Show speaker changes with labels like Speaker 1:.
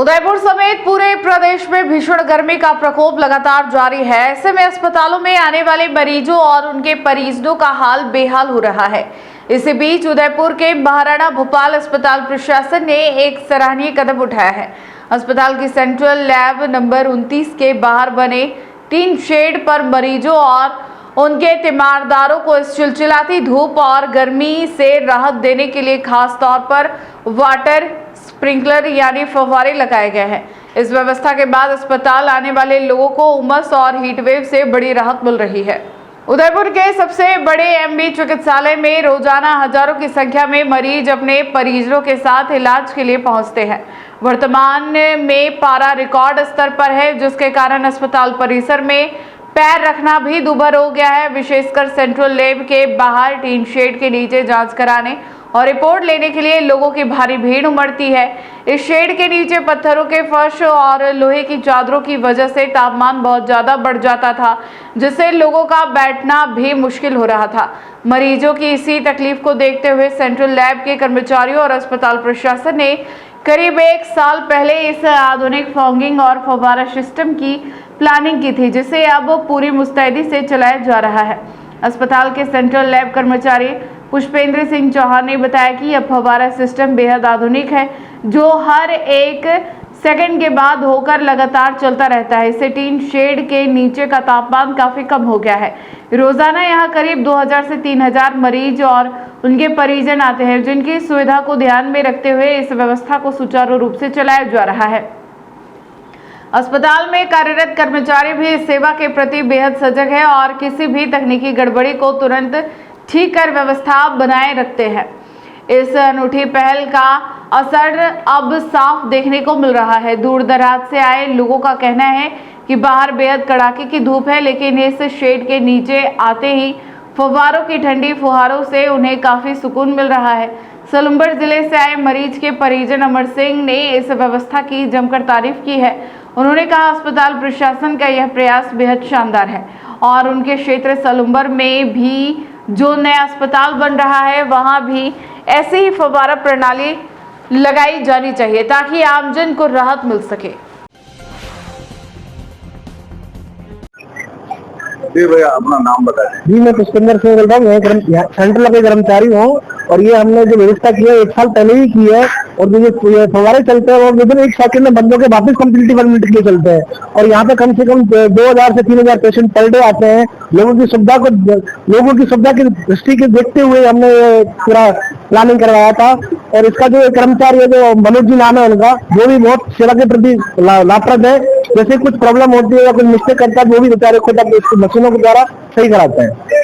Speaker 1: उदयपुर समेत पूरे प्रदेश में भीषण गर्मी का प्रकोप लगातार जारी है। ऐसे में अस्पतालों में आने वाले मरीजों और उनके परिजनों का हाल बेहाल हो रहा है। इसी बीच उदयपुर के महाराणा भूपाल अस्पताल प्रशासन ने एक सराहनीय कदम उठाया है। अस्पताल की सेंट्रल लैब नंबर 29 के बाहर बने टीन शेड पर मरीजों और उनके तीमारदारों को इस चिलचिलाती धूप और गर्मी से राहत देने के लिए खास तौर पर वाटर स्प्रिंकलर यानी फव्वारे लगाए गए हैं। इस व्यवस्था के बाद अस्पताल आने वाले लोगों को उमस और हीटवेव से बड़ी राहत मिल रही है। उदयपुर के सबसे बड़े एमबी चिकित्सालय में रोजाना हजारों की संख्या में मरीज अपने परिजनों के साथ इलाज के लिए पहुंचते हैं। वर्तमान में पारा रिकॉर्ड स्तर पर है, जिसके कारण अस्पताल परिसर में पैर रखना भी दूभर हो गया है। विशेषकर सेंट्रल लैब के बाहर टीन शेड के नीचे जांच कराने और रिपोर्ट लेने के लिए लोगों की भारी भीड़ उमड़ती है। इस शेड के नीचे पत्थरों के फर्श और लोहे की चादरों की वजह से तापमान बहुत ज्यादा बढ़ जाता था, जिससे लोगों का बैठना भी मुश्किल हो रहा था। मरीजों की इसी तकलीफ को देखते हुए सेंट्रल लैब के कर्मचारियों और अस्पताल प्रशासन ने करीब 1 साल पहले इस आधुनिक फॉगिंग और फव्वारा सिस्टम की प्लानिंग की थी, जिसे अब पूरी मुस्तैदी से चलाया जा रहा है। अस्पताल के सेंट्रल लैब कर्मचारी पुष्पेंद्र सिंह चौहान ने बताया कि यह फव्वारा सिस्टम बेहद आधुनिक है, जो हर 1 सेकंड के बाद होकर लगातार चलता रहता है। इससे टीन शेड के नीचे का तापमान काफी कम हो गया है। रोजाना यहाँ करीब 2000 से 3000 मरीज और उनके परिजन आते हैं, जिनकी सुविधा को ध्यान में रखते हुए इस व्यवस्था को सुचारू रूप से चलाया जा रहा है। अस्पताल में कार्यरत कर्मचारी भी इस सेवा के प्रति बेहद सजग है और किसी भी तकनीकी गड़बड़ी को तुरंत ठीक कर व्यवस्था बनाए रखते हैं। इस अनूठी पहल का असर अब साफ देखने को मिल रहा है। दूर दराज से आए लोगों का कहना है कि बाहर बेहद कड़ाके की धूप है, लेकिन इस शेड के नीचे आते ही फव्वारों की ठंडी फुहारों से उन्हें काफी सुकून मिल रहा है। सलूमबड़ जिले से आए मरीज के परिजन अमर सिंह ने इस व्यवस्था की जमकर तारीफ की है। उन्होंने कहा, अस्पताल प्रशासन का यह प्रयास बेहद शानदार है और उनके क्षेत्र सलूमबड़ में भी जो नया अस्पताल बन रहा है, वहां भी ऐसी ही फव्वारा प्रणाली लगाई जानी चाहिए ताकि आमजन को राहत मिल सके।
Speaker 2: जी भैया, अपना नाम बताएं।
Speaker 3: जी, मैं पुष्पेंद्र सिंह बोल रहा हूँ, सेंट्रल के कर्मचारी हूँ और ये हमने जो व्यवस्था की है 1 साल पहले ही की है और जो फव्वारे चलते हैं वो विदिन 1 सेकंड में बंदों के वापस कम्प्लीटली 1 मिनट के लिए चलते हैं और यहाँ पे कम से कम 2000 से 3000 पेशेंट पर डे आते हैं। लोगों की सुविधा की दृष्टि के देखते हुए हमने पूरा प्लानिंग करवाया था और इसका जो कर्मचारी है, जो मनोज जी नाम है उनका, वो भी बहुत सेवा के प्रति लाभप्रद है। जैसे कुछ प्रॉब्लम होती है या कुछ मिस्टेक करता है, वो भी बेचारे खुद अपनी मशीनों के द्वारा सही कराते हैं।